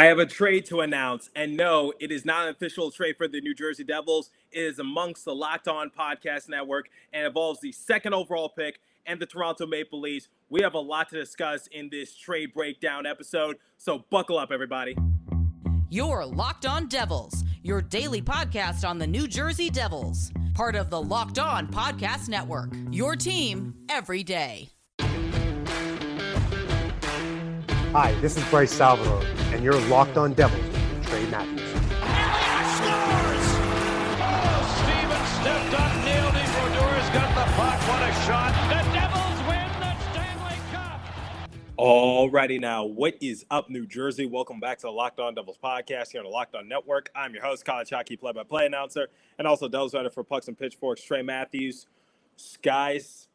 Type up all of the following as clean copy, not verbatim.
I have a trade to announce, and no, it is not an official trade for the New Jersey Devils. It is amongst the Locked On Podcast Network and involves the second overall pick and the Toronto Maple Leafs. We have a lot to discuss in this trade breakdown episode, so buckle up, everybody. You're Locked On Devils, your daily podcast on the New Jersey Devils, part of the Locked On Podcast Network, your team every day. Hi, this is Bryce Salvador, and you're Locked On Devils with Trey Matthews. Scores! Oh, Steven stepped up, nailed it. Brodor's got the puck. What a shot. The Devils win the Stanley Cup. Alrighty now, what is up, New Jersey? Welcome back to the Locked On Devils podcast here on the Locked On Network. I'm your host, college hockey play-by-play announcer, and also Devils writer for Pucks and Pitchforks, Trey Matthews. Guys,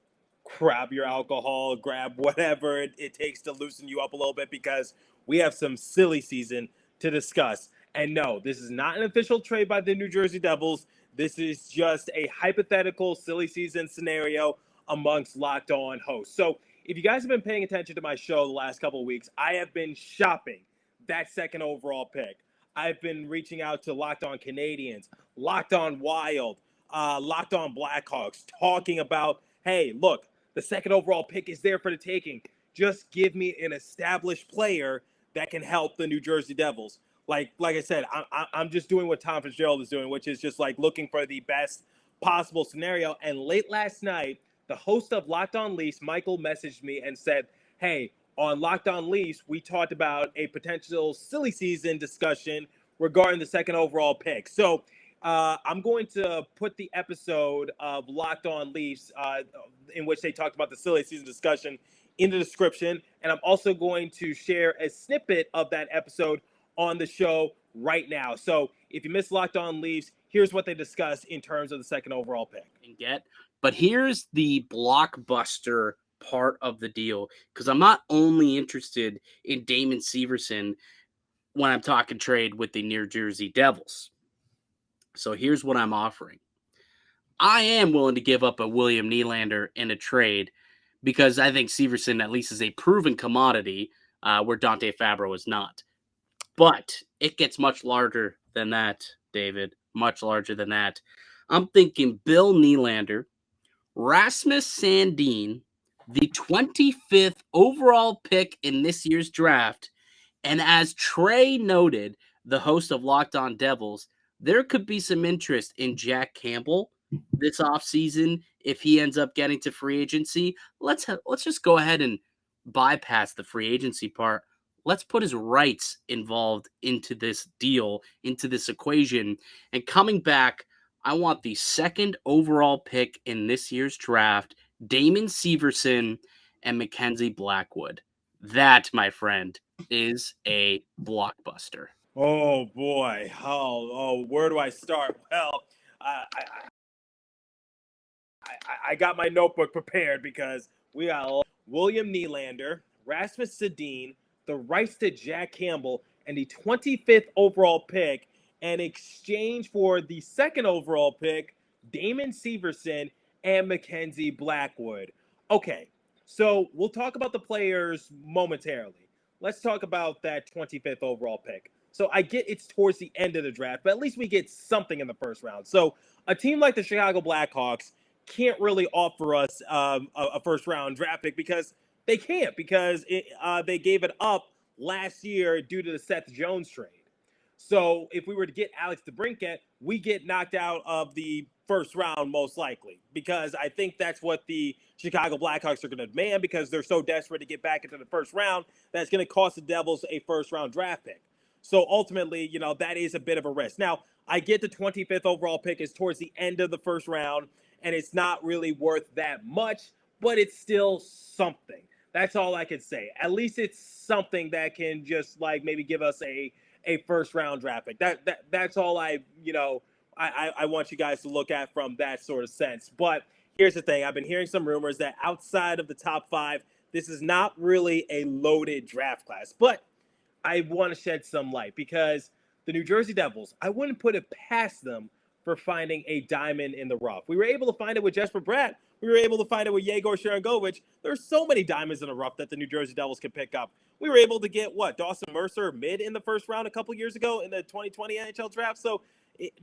grab your alcohol, grab whatever it takes to loosen you up a little bit because we have some silly season to discuss. And no, this is not an official trade by the New Jersey Devils. This is just a hypothetical silly season scenario amongst Locked On hosts. So if you guys have been paying attention to my show the last couple of weeks, I have been shopping that second overall pick. I've been reaching out to Locked On Canadians, Locked On Wild, Locked On Blackhawks, talking about, hey, look, the second overall pick is there for the taking. Just give me an established player that can help the New Jersey Devils. Like I said, I'm just doing what Tom Fitzgerald is doing, which is just like looking for the best possible scenario. And late last night, the host of Locked On Leafs, Michael, messaged me and said, hey, on Locked On Leafs, we talked about a potential silly season discussion regarding the second overall pick. So I'm going to put the episode of Locked On Leafs in which they talked about the silly season discussion in the description. And I'm also going to share a snippet of that episode on the show right now. So if you missed Locked On Leafs, here's what they discussed in terms of the second overall pick. But here's the blockbuster part of the deal, because I'm not only interested in Damon Severson when I'm talking trade with the New Jersey Devils. So here's what I'm offering. I am willing to give up a William Nylander in a trade because I think Severson at least is a proven commodity where Dante Fabro is not. But it gets much larger than that, David. Much larger than that. I'm thinking Bill Nylander, Rasmus Sandin, the 25th overall pick in this year's draft. And as Trey noted, the host of Locked On Devils, there could be some interest in Jack Campbell this offseason if he ends up getting to free agency. Let's just go ahead and bypass the free agency part. Let's put his rights involved into this deal, into this equation. And coming back, I want the second overall pick in this year's draft, Damon Severson and Mackenzie Blackwood. That, my friend, is a blockbuster. Oh, boy. Where do I start? Well, I got my notebook prepared because we got William Nylander, Rasmus Sandin, the rights to Jack Campbell, and the 25th overall pick in exchange for the second overall pick, Damon Severson and Mackenzie Blackwood. Okay, so we'll talk about the players momentarily. Let's talk about that 25th overall pick. So I get it's towards the end of the draft, but at least we get something in the first round. So a team like the Chicago Blackhawks can't really offer us a first-round draft pick because they can't, because they gave it up last year due to the Seth Jones trade. So if we were to get Alex DeBrincat, we get knocked out of the first round most likely, because I think that's what the Chicago Blackhawks are going to demand, because they're so desperate to get back into the first round that's going to cost the Devils a first-round draft pick. So ultimately, that is a bit of a risk. Now, I get the 25th overall pick is towards the end of the first round, and it's not really worth that much, but it's still something. That's all I can say. At least it's something that can just maybe give us a first round draft pick. That's all I want you guys to look at from that sort of sense. But here's the thing. I've been hearing some rumors that outside of the top 5, this is not really a loaded draft class. But I want to shed some light because the New Jersey Devils, I wouldn't put it past them for finding a diamond in the rough. We were able to find it with Jesper Bratt. We were able to find it with Yegor Sharangovich. There's so many diamonds in the rough that the New Jersey Devils can pick up we were able to get Dawson Mercer mid in the first round a couple years ago in the 2020 NHL draft. So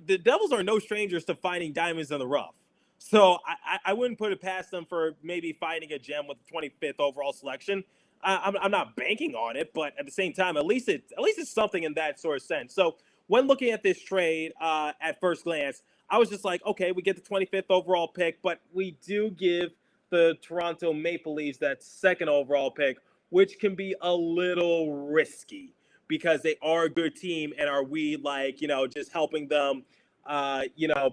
the Devils are no strangers to finding diamonds in the rough. So I wouldn't put it past them for maybe finding a gem with the 25th overall selection. I'm not banking on it, but at the same time, at least it's something in that sort of sense. So when looking at this trade at first glance, I was just like, okay, we get the 25th overall pick, but we do give the Toronto Maple Leafs that second overall pick, which can be a little risky because they are a good team. And are we just helping them,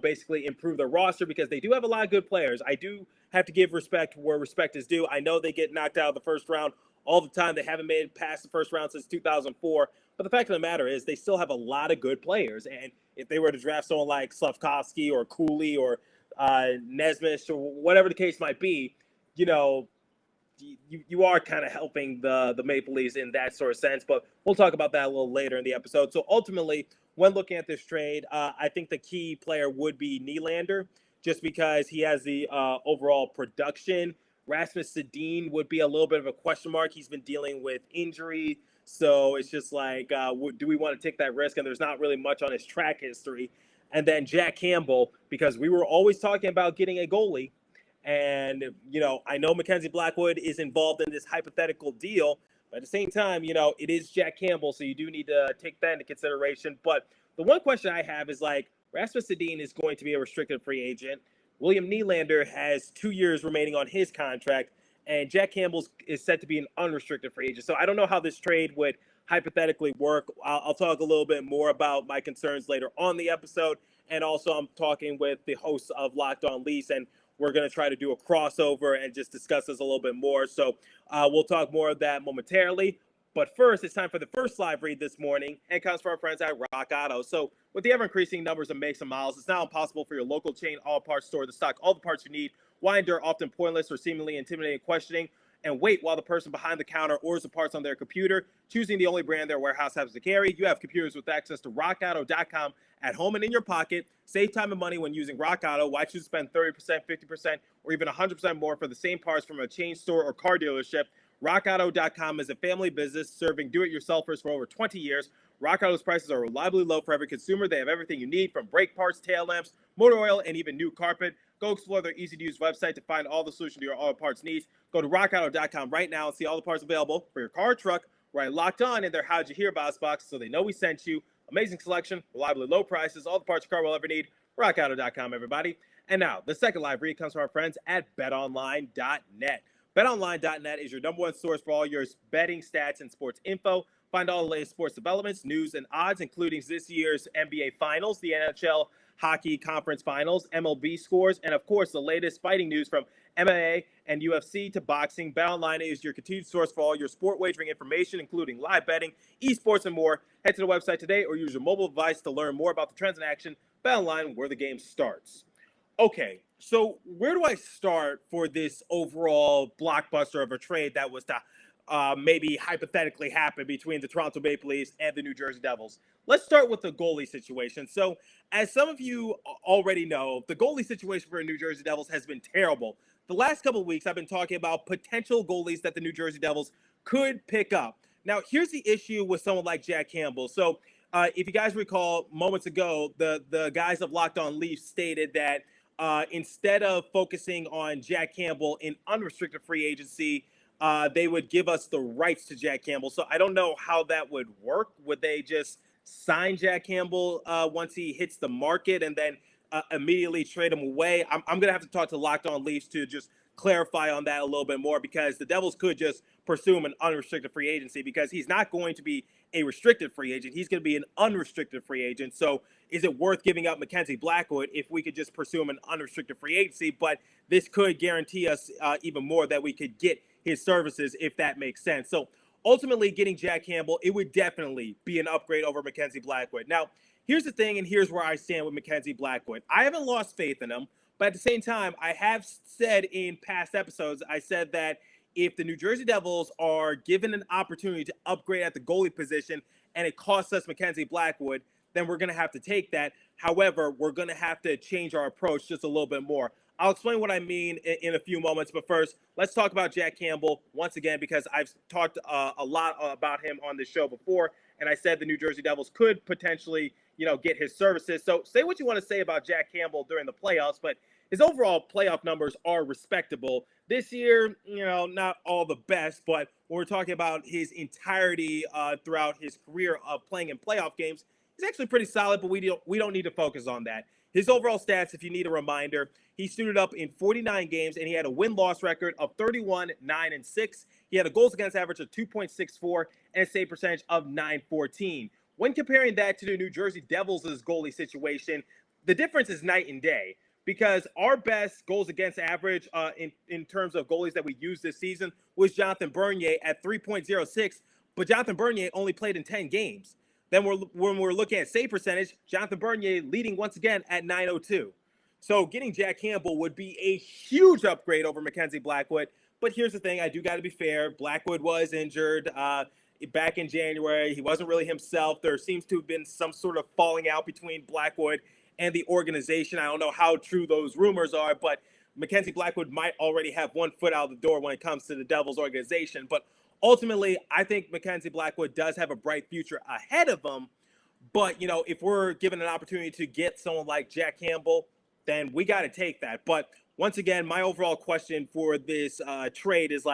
basically improve their roster because they do have a lot of good players. I do have to give respect where respect is due. I know they get knocked out of the first round all the time. They haven't made it past the first round since 2004. But the fact of the matter is they still have a lot of good players. And if they were to draft someone like Slavkovsky or Cooley or Nesmith or whatever the case might be, you are kind of helping the Maple Leafs in that sort of sense. But we'll talk about that a little later in the episode. So ultimately, when looking at this trade, I think the key player would be Nylander, just because he has the overall production. Rasmus Sedin would be a little bit of a question mark. He's been dealing with injury. So it's just like, do we want to take that risk? And there's not really much on his track history. And then Jack Campbell, because we were always talking about getting a goalie. And, I know Mackenzie Blackwood is involved in this hypothetical deal. But at the same time, it is Jack Campbell. So you do need to take that into consideration. But the one question I have is Rasmus Sedin is going to be a restricted free agent. William Nylander has 2 years remaining on his contract. And Jack Campbell is set to be an unrestricted free agent. So I don't know how this trade would hypothetically work. I'll talk a little bit more about my concerns later on the episode. And also I'm talking with the hosts of Locked On Leafs, and we're going to try to do a crossover and just discuss this a little bit more. So we'll talk more of that momentarily. But first, it's time for the first live read this morning, and it comes from our friends at Rock Auto. So with the ever-increasing numbers of makes and models, it's now impossible for your local chain auto parts store to stock all the parts you need. Why endure often pointless or seemingly intimidating questioning and wait while the person behind the counter orders the parts on their computer, choosing the only brand their warehouse happens to carry? You have computers with access to rockauto.com at home and in your pocket. Save time and money when using Rock Auto. Why choose to spend 30%, 50%, or even 100% more for the same parts from a chain store or car dealership? RockAuto.com is a family business serving do-it-yourselfers for over 20 years. Rock Auto's prices are reliably low for every consumer. They have everything you need, from brake parts, tail lamps, motor oil, and even new carpet. Go explore their easy-to-use website to find all the solutions to your auto parts needs. Go to rockauto.com right now and see all the parts available for your car or truck. Right, Locked On in their How'd You Hear About Us box, so they know we sent you. Amazing selection, reliably low prices, all the parts your car will ever need. RockAuto.com, everybody. And now, the second live read comes from our friends at BetOnline.net. BetOnline.net is your number one source for all your betting stats and sports info. Find all the latest sports developments, news, and odds, including this year's NBA Finals, the NHL Hockey Conference Finals, MLB scores, and, of course, the latest fighting news from MMA and UFC to boxing. BetOnline is your continued source for all your sport wagering information, including live betting, esports, and more. Head to the website today or use your mobile device to learn more about the trends in action. BetOnline, where the game starts. Okay, so where do I start for this overall blockbuster of a trade that was to maybe hypothetically happen between the Toronto Maple Leafs and the New Jersey Devils? Let's start with the goalie situation. So, as some of you already know, the goalie situation for the New Jersey Devils has been terrible. The last couple of weeks, I've been talking about potential goalies that the New Jersey Devils could pick up. Now, here's the issue with someone like Jack Campbell. So, if you guys recall, moments ago, the guys of Locked On Leafs stated that instead of focusing on Jack Campbell in unrestricted free agency, they would give us the rights to Jack Campbell. So I don't know how that would work. Would they just sign Jack Campbell once he hits the market and then immediately trade him away? I'm going to have to talk to Locked On Leafs to just clarify on that a little bit more, because the Devils could just pursue him in unrestricted free agency, because he's not going to be a restricted free agent. He's going to be an unrestricted free agent. So is it worth giving up Mackenzie Blackwood if we could just pursue him in unrestricted free agency? But this could guarantee us even more that we could get his services, if that makes sense. So ultimately, getting Jack Campbell, it would definitely be an upgrade over Mackenzie Blackwood. Now, here's the thing, and here's where I stand with Mackenzie Blackwood. I haven't lost faith in him, but at the same time, I have said in past episodes, I said that if the New Jersey Devils are given an opportunity to upgrade at the goalie position and it costs us Mackenzie Blackwood, then we're going to have to take that. However, we're going to have to change our approach just a little bit more. I'll explain what I mean in a few moments. But first, let's talk about Jack Campbell once again, because I've talked a lot about him on this show before, and I said the New Jersey Devils could potentially, get his services. So say what you want to say about Jack Campbell during the playoffs, but his overall playoff numbers are respectable. This year, not all the best, but when we're talking about his entirety throughout his career of playing in playoff games, he's actually pretty solid, but we don't need to focus on that. His overall stats, if you need a reminder, he suited up in 49 games, and he had a win-loss record of 31, 9, and 6. He had a goals against average of 2.64 and a save percentage of 914. When comparing that to the New Jersey Devils' goalie situation, the difference is night and day, because our best goals against average in terms of goalies that we used this season was Jonathan Bernier at 3.06, but Jonathan Bernier only played in 10 games. Then when we're looking at save percentage, Jonathan Bernier leading once again at 902. So getting Jack Campbell would be a huge upgrade over Mackenzie Blackwood. But here's the thing, I do got to be fair. Blackwood was injured back in January. He wasn't really himself. There seems to have been some sort of falling out between Blackwood and the organization. I don't know how true those rumors are, but Mackenzie Blackwood might already have one foot out the door when it comes to the Devils organization. But ultimately, I think Mackenzie Blackwood does have a bright future ahead of him. But, if we're given an opportunity to get someone like Jack Campbell, then we got to take that. But once again, my overall question for this trade is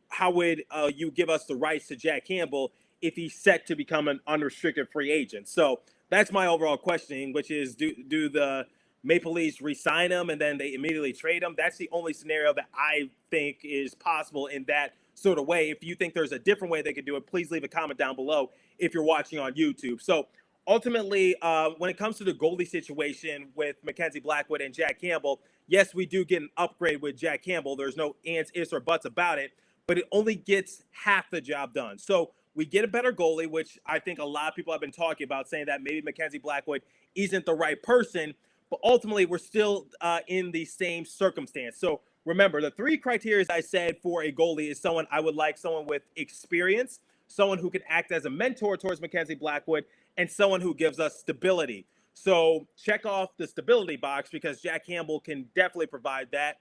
how would you give us the rights to Jack Campbell if he's set to become an unrestricted free agent? So that's my overall questioning, which is do the Maple Leafs re-sign him and then they immediately trade him? That's the only scenario that I think is possible in that sort of way. If you think there's a different way they could do it, please leave a comment down below if you're watching on YouTube. So ultimately, when it comes to the goalie situation with Mackenzie Blackwood and Jack Campbell, yes, we do get an upgrade with Jack Campbell. There's no ands, ifs, or buts about it, but it only gets half the job done. So we get a better goalie, which I think a lot of people have been talking about, saying that maybe Mackenzie Blackwood isn't the right person, but ultimately we're still in the same circumstance. So remember, the three criteria I said for a goalie is I would like someone with experience, someone who can act as a mentor towards Mackenzie Blackwood, and someone who gives us stability. So check off the stability box because Jack Campbell can definitely provide that.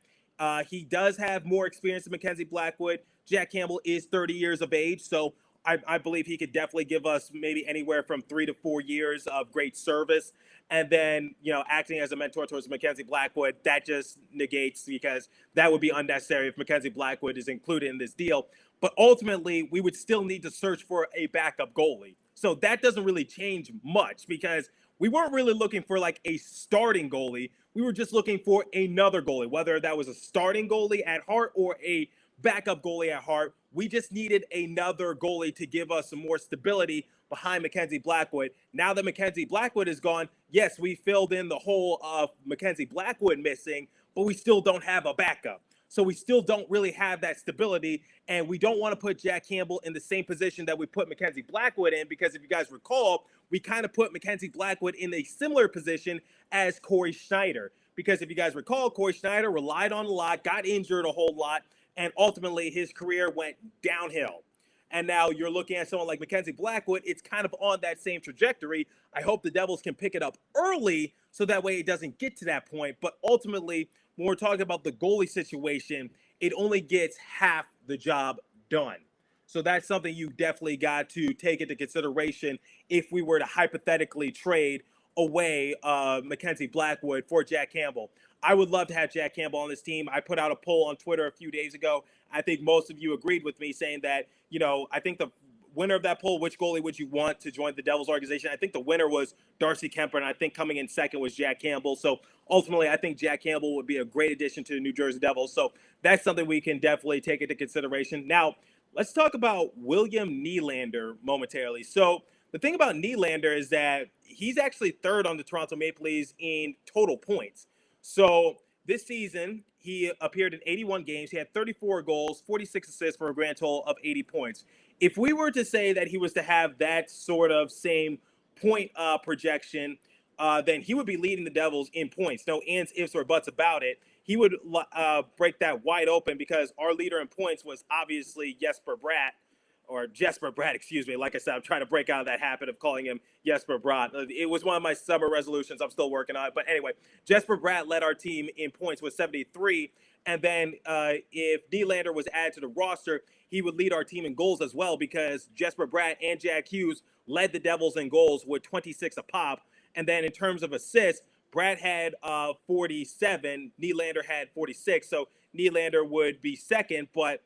He does have more experience than Mackenzie Blackwood. Jack Campbell is 30 years of age, so I believe he could definitely give us maybe anywhere from 3 to 4 years of great service. And then, acting as a mentor towards Mackenzie Blackwood, that just negates, because that would be unnecessary if Mackenzie Blackwood is included in this deal. But ultimately, we would still need to search for a backup goalie. So that doesn't really change much, because we weren't really looking for a starting goalie. We were just looking for another goalie, whether that was a starting goalie at heart or a backup goalie at heart. We just needed another goalie to give us some more stability behind Mackenzie Blackwood. Now that Mackenzie Blackwood is gone, yes, we filled in the hole of Mackenzie Blackwood missing, but we still don't have a backup. So we still don't really have that stability, and we don't want to put Jack Campbell in the same position that we put Mackenzie Blackwood in, because if you guys recall, we kind of put Mackenzie Blackwood in a similar position as Corey Schneider. Because if you guys recall, Corey Schneider relied on a lot, got injured a whole lot, and ultimately his career went downhill. And now you're looking at someone like Mackenzie Blackwood. It's kind of on that same trajectory. I hope the Devils can pick it up early so that way it doesn't get to that point. But ultimately, when we're talking about the goalie situation, it only gets half the job done. So that's something you definitely got to take into consideration if we were to hypothetically trade away Mackenzie Blackwood for Jack Campbell. I would love to have Jack Campbell on this team. I put out a poll on Twitter a few days ago. I think most of you agreed with me, saying that, I think the winner of that poll, which goalie would you want to join the Devils organization? I think the winner was Darcy Kemper, and I think coming in second was Jack Campbell. So ultimately, I think Jack Campbell would be a great addition to the New Jersey Devils. So that's something we can definitely take into consideration. Now, let's talk about William Nylander momentarily. So the thing about Nylander is that he's actually third on the Toronto Maple Leafs in total points. So this season, he appeared in 81 games. He had 34 goals, 46 assists for a grand total of 80 points. If we were to say that he was to have that sort of same point projection, then he would be leading the Devils in points. No ands, ifs, or buts about it. He would break that wide open, because our leader in points was obviously Jesper Bratt. or Jesper Bratt, excuse me. Like I said, I'm trying to break out of that habit of calling him Jesper Bratt. It was one of my summer resolutions. I'm still working on it. But anyway, Jesper Bratt led our team in points with 73. And then if Nylander was added to the roster, he would lead our team in goals as well, because Jesper Bratt and Jack Hughes led the Devils in goals with 26 a pop. And then in terms of assists, Bratt had 47, Nylander had 46. So Nylander would be second, but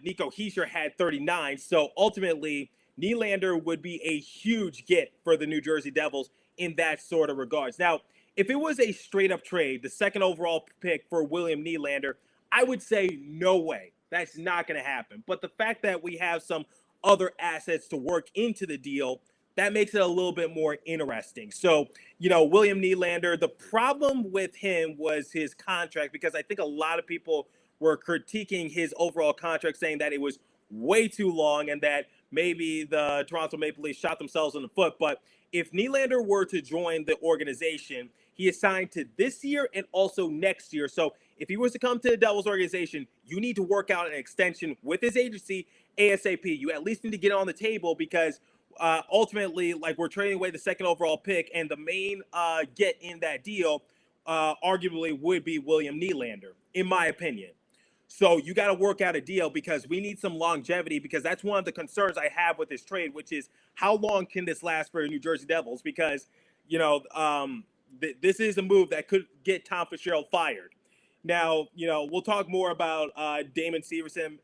Nico Hischier had 39. So ultimately, Nylander would be a huge get for the New Jersey Devils in that sort of regards. Now, if it was a straight up trade, the second overall pick for William Nylander, I would say no way. That's not going to happen. But the fact that we have some other assets to work into the deal, that makes it a little bit more interesting. So, William Nylander, the problem with him was his contract, because I think a lot of people were critiquing his overall contract, saying that it was way too long and that maybe the Toronto Maple Leafs shot themselves in the foot. But if Nylander were to join the organization, he is signed to this year and also next year. So if he was to come to the Devils organization, you need to work out an extension with his agency ASAP. You at least need to get it on the table, because ultimately, like, we're trading away the second overall pick, and the main get in that deal arguably would be William Nylander, in my opinion. So you got to work out a deal, because we need some longevity, because that's one of the concerns I have with this trade, which is how long can this last for the New Jersey Devils? Because, this is a move that could get Tom Fitzgerald fired. Now, we'll talk more about Damon Severson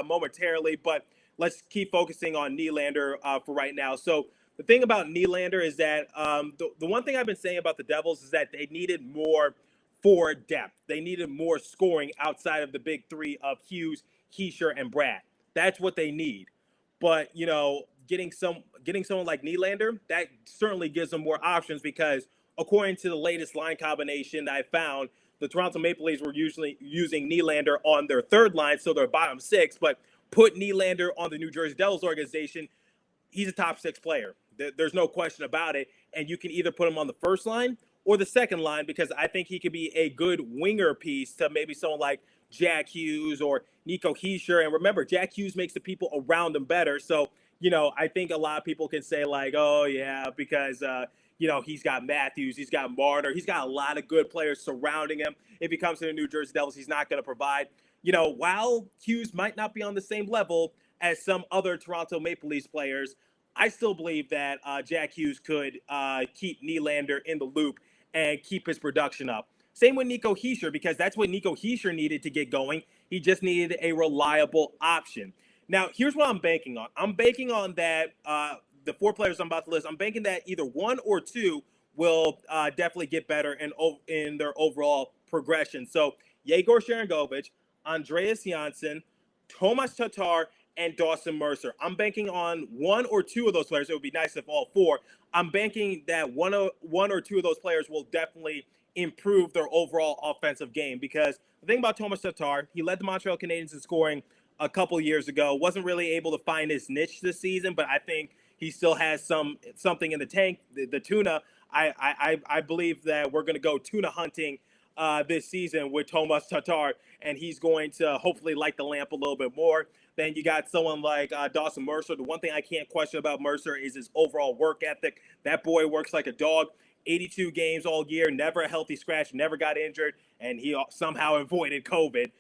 momentarily, but let's keep focusing on Nylander for right now. So the thing about Nylander is that the one thing I've been saying about the Devils is that they needed more forward depth. They needed more scoring outside of the big three of Hughes, Hischier, and Bratt. That's what they need. But, getting someone like Nylander, that certainly gives them more options, because according to the latest line combination that I found, the Toronto Maple Leafs were usually using Nylander on their third line, so their bottom six. But put Nylander on the New Jersey Devils organization, he's a top six player. There's no question about it. And you can either put him on the first line or the second line, because I think he could be a good winger piece to maybe someone like Jack Hughes or Nico Hischier. And remember, Jack Hughes makes the people around him better. So, I think a lot of people can say, like, oh, yeah, because, he's got Matthews, he's got Marner, he's got a lot of good players surrounding him. If he comes to the New Jersey Devils, he's not going to provide. While Hughes might not be on the same level as some other Toronto Maple Leafs players, I still believe that Jack Hughes could keep Nylander in the loop and keep his production up. Same with Nico Hischier, because that's what Nico Hischier needed to get going. He just needed a reliable option. Now, here's what I'm banking on. I'm banking on that the four players I'm about to list, I'm banking that either one or two will definitely get better in their overall progression. So Yegor Sharangovich, Andreas Janssen, Tomas Tatar, and Dawson Mercer. I'm banking on one or two of those players. It would be nice if all four. I'm banking that one or two of those players will definitely improve their overall offensive game, because the thing about Tomas Tatar, he led the Montreal Canadiens in scoring a couple years ago. Wasn't really able to find his niche this season, but I think he still has something in the tank. The tuna, I believe that we're going to go tuna hunting this season with Tomas Tatar, and he's going to hopefully light the lamp a little bit more. Then you got someone like Dawson Mercer. The one thing I can't question about Mercer is his overall work ethic. That boy works like a dog. 82 games all year, never a healthy scratch, never got injured, and he somehow avoided COVID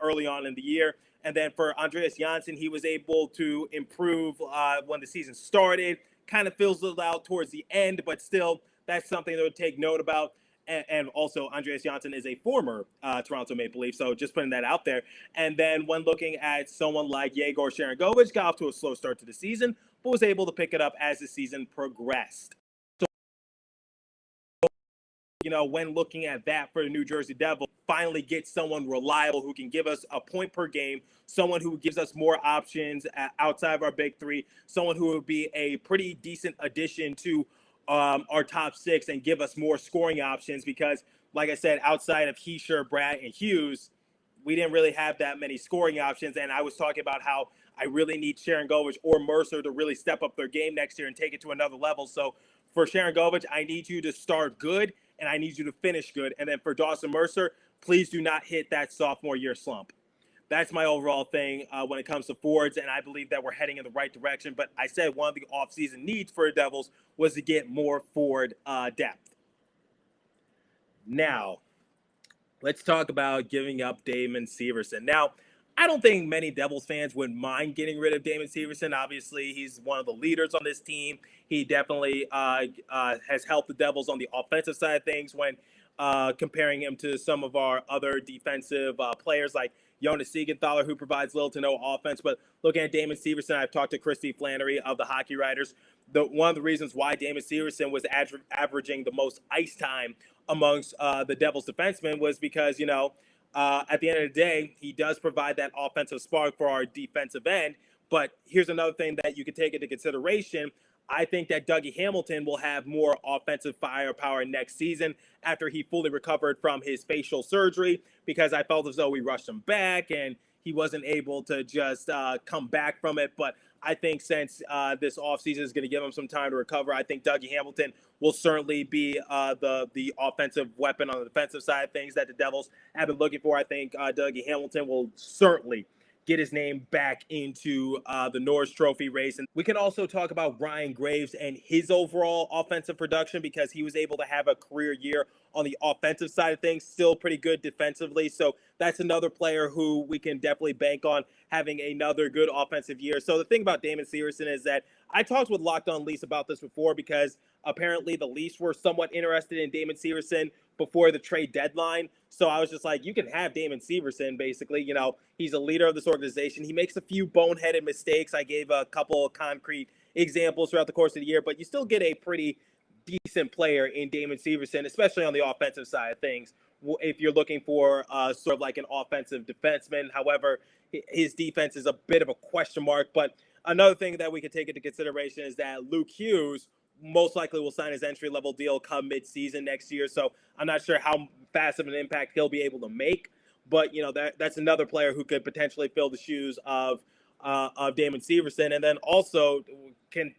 early on in the year. And then for Andreas Janssen, he was able to improve when the season started, kind of fizzled out towards the end, but still, that's something that would take note about. And also, Andreas Janssen is a former Toronto Maple Leaf, so just putting that out there. And then when looking at someone like Yegor Sharangovich, got off to a slow start to the season, but was able to pick it up as the season progressed. So, when looking at that for the New Jersey Devils, finally get someone reliable who can give us a point per game, someone who gives us more options outside of our big three, someone who would be a pretty decent addition to our top six and give us more scoring options, because, like I said, outside of Hischier, Bratt, and Hughes, we didn't really have that many scoring options. And I was talking about how I really need Sharangovich or Mercer to really step up their game next year and take it to another level. So for Sharangovich, I need you to start good, and I need you to finish good. And then for Dawson Mercer, please do not hit that sophomore year slump. that's my overall thing when it comes to forwards, and I believe that we're heading in the right direction. But I said one of the offseason needs for the Devils was to get more forward depth. Now, let's talk about giving up Damon Severson. Now, I don't think many Devils fans would mind getting rid of Damon Severson. Obviously, he's one of the leaders on this team. He definitely has helped the Devils on the offensive side of things when comparing him to some of our other defensive players like Jonas Siegenthaler, who provides little to no offense. But looking at Damon Severson, I've talked to Christy Flannery of the Hockey Writers. One of the reasons why Damon Severson was averaging the most ice time amongst the Devils defensemen was because, at the end of the day, he does provide that offensive spark for our defensive end. But here's another thing that you could take into consideration. I think that Dougie Hamilton will have more offensive firepower next season after he fully recovered from his facial surgery, because I felt as though we rushed him back and he wasn't able to just come back from it. But I think since this offseason is going to give him some time to recover, I think Dougie Hamilton will certainly be the offensive weapon on the defensive side of things that the Devils have been looking for. I think Dougie Hamilton will certainly get his name back into the Norris Trophy race. And we can also talk about Ryan Graves and his overall offensive production, because he was able to have a career year on the offensive side of things, still pretty good defensively. So that's another player who we can definitely bank on having another good offensive year. So the thing about Damon Searson is that I talked with Locked On Leafs about this before, because apparently the Leafs were somewhat interested in Damon Searson before the trade deadline. So I was just like, you can have Damon Severson, basically. He's a leader of this organization. He makes a few boneheaded mistakes. I gave a couple of concrete examples throughout the course of the year, but you still get a pretty decent player in Damon Severson, especially on the offensive side of things, if you're looking for sort of like an offensive defenseman. However, his defense is a bit of a question mark. But another thing that we can take into consideration is that Luke Hughes most likely will sign his entry-level deal come mid-season next year. So I'm not sure how fast of an impact he'll be able to make. But, that's another player who could potentially fill the shoes of Damon Severson. And then also,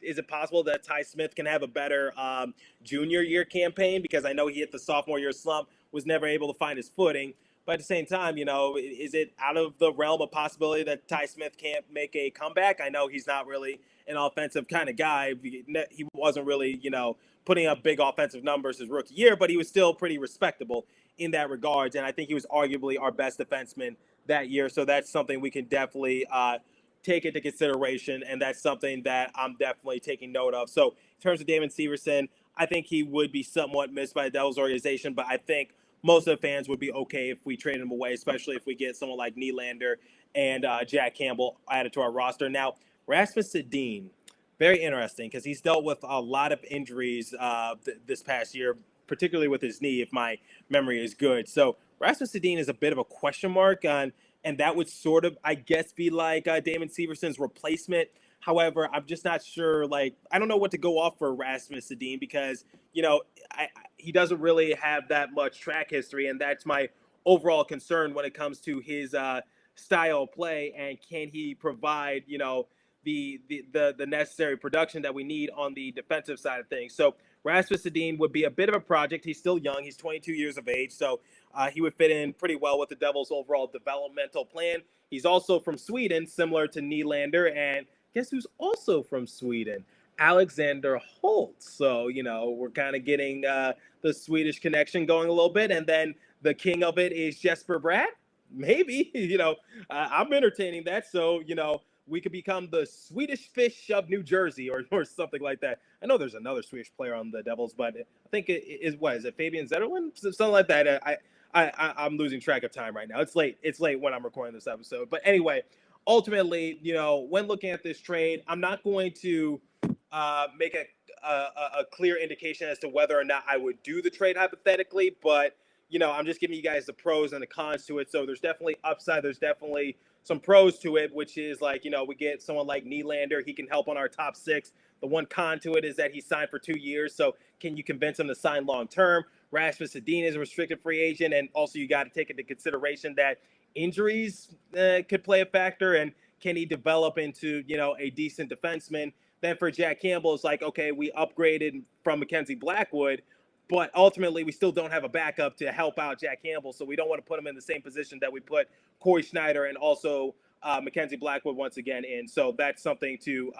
is it possible that Ty Smith can have a better junior year campaign? Because I know he hit the sophomore year slump, was never able to find his footing. But at the same time, is it out of the realm of possibility that Ty Smith can't make a comeback? I know he's not really an offensive kind of guy. He wasn't really, putting up big offensive numbers his rookie year, but he was still pretty respectable in that regards. And I think he was arguably our best defenseman that year. So that's something we can definitely take into consideration. And that's something that I'm definitely taking note of. So in terms of Damon Severson, I think he would be somewhat missed by the Devils organization, but I think most of the fans would be okay if we trade him away, especially if we get someone like Nylander and Jack Campbell added to our roster. Now, Rasmus Sedin, very interesting, because he's dealt with a lot of injuries this past year, particularly with his knee, if my memory is good. So Rasmus Sedin is a bit of a question mark, and that would sort of, I guess, be like Damon Severson's replacement. However, I'm just not sure. I don't know what to go off for Rasmus Sedin, because, he doesn't really have that much track history, and that's my overall concern when it comes to his style of play, and can he provide, the necessary production that we need on the defensive side of things. So Rasmus Sedin would be a bit of a project. He's still young. He's 22 years of age, so he would fit in pretty well with the Devils' overall developmental plan. He's also from Sweden, similar to Nylander, and guess who's also from Sweden? Alexander Holtz. So, we're kind of getting the Swedish connection going a little bit. And then the king of it is Jesper Bratt. Maybe, I'm entertaining that. So, we could become the Swedish fish of New Jersey or something like that. I know there's another Swedish player on the Devils, but I think it is it Fabian Zetterlund? Something like that. I'm losing track of time right now. It's late. It's late when I'm recording this episode. But anyway, ultimately, when looking at this trade, I'm not going to make a clear indication as to whether or not I would do the trade hypothetically, but I'm just giving you guys the pros and the cons to it. So there's definitely upside. There's definitely some pros to it, which is we get someone like Nylander. He can help on our top six. The one con to it is that he signed for 2 years. So can you convince him to sign long term? Rasmus Sedin is a restricted free agent. And also you got to take into consideration that injuries could play a factor. And can he develop into, a decent defenseman? Then for Jack Campbell, it's okay, we upgraded from Mackenzie Blackwood, But ultimately, we still don't have a backup to help out Jack Campbell, so we don't want to put him in the same position that we put Corey Schneider and also Mackenzie Blackwood once again in. So that's something to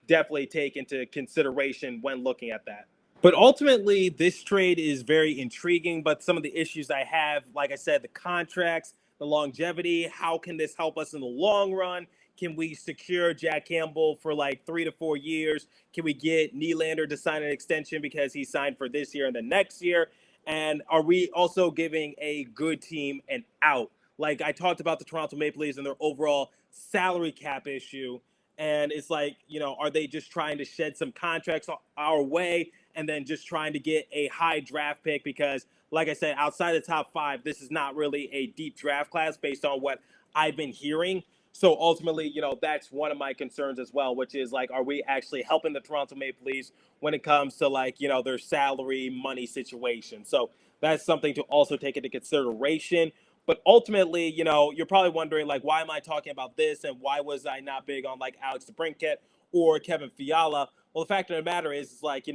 definitely take into consideration when looking at that. But ultimately, this trade is very intriguing. But some of the issues I have, like I said, the contracts, the longevity, how can this help us in the long run? Can we secure Jack Campbell for like 3 to 4 years? Can we get Nylander to sign an extension because he signed for this year and the next year? And are we also giving a good team an out? Like I talked about the Toronto Maple Leafs and their overall salary cap issue. And it's like, are they just trying to shed some contracts our way and then just trying to get a high draft pick? Because, like I said, outside the top 5, this is not really a deep draft class based on what I've been hearing. So ultimately, that's one of my concerns as well, which is like, are we actually helping the Toronto Maple Leafs when it comes to like, their salary money situation? So that's something to also take into consideration. But ultimately, you're probably wondering like, why am I talking about this? And why was I not big on like Alex DeBrincat or Kevin Fiala? Well, the fact of the matter is like,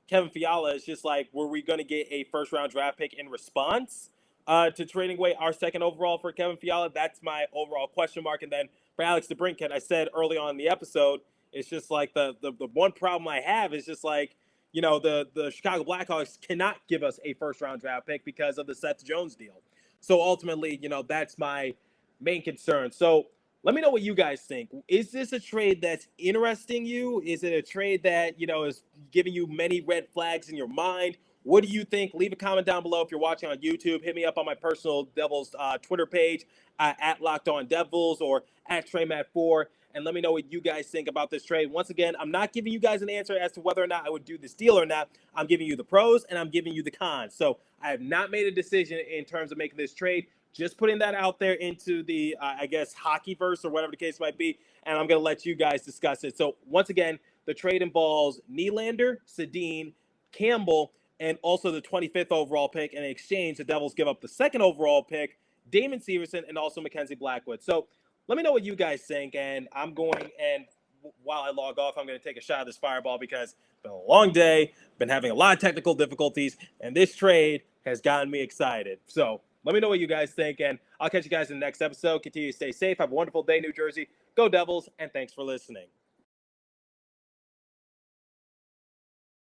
Kevin Fiala is just like, were we going to get a first round draft pick in response to trading away our second overall for Kevin Fiala? That's my overall question mark. And then for Alex DeBrincat, I said early on in the episode, it's just like the one problem I have is just like, the Chicago Blackhawks cannot give us a first round draft pick because of the Seth Jones deal. So ultimately, that's my main concern. So let me know what you guys think. Is this a trade that's interesting you? Is it a trade that, is giving you many red flags in your mind? What do you think? Leave a comment down below if you're watching on YouTube. Hit me up on my personal Devils Twitter page at Locked On Devils or at TreyMatt4, and let me know what you guys think about this trade. Once again, I'm not giving you guys an answer as to whether or not I would do this deal or not. I'm giving you the pros and I'm giving you the cons. So I have not made a decision in terms of making this trade. Just putting that out there into the, I guess, hockeyverse or whatever the case might be, and I'm going to let you guys discuss it. So once again, the trade involves Nylander, Sedin, Campbell, and also the 25th overall pick. And in exchange, the Devils give up the second overall pick, Damon Severson, and also Mackenzie Blackwood. So let me know what you guys think. And I'm going, and while I log off, I'm going to take a shot of this fireball because it's been a long day, been having a lot of technical difficulties, and this trade has gotten me excited. So let me know what you guys think, and I'll catch you guys in the next episode. Continue to stay safe. Have a wonderful day, New Jersey. Go Devils, and thanks for listening.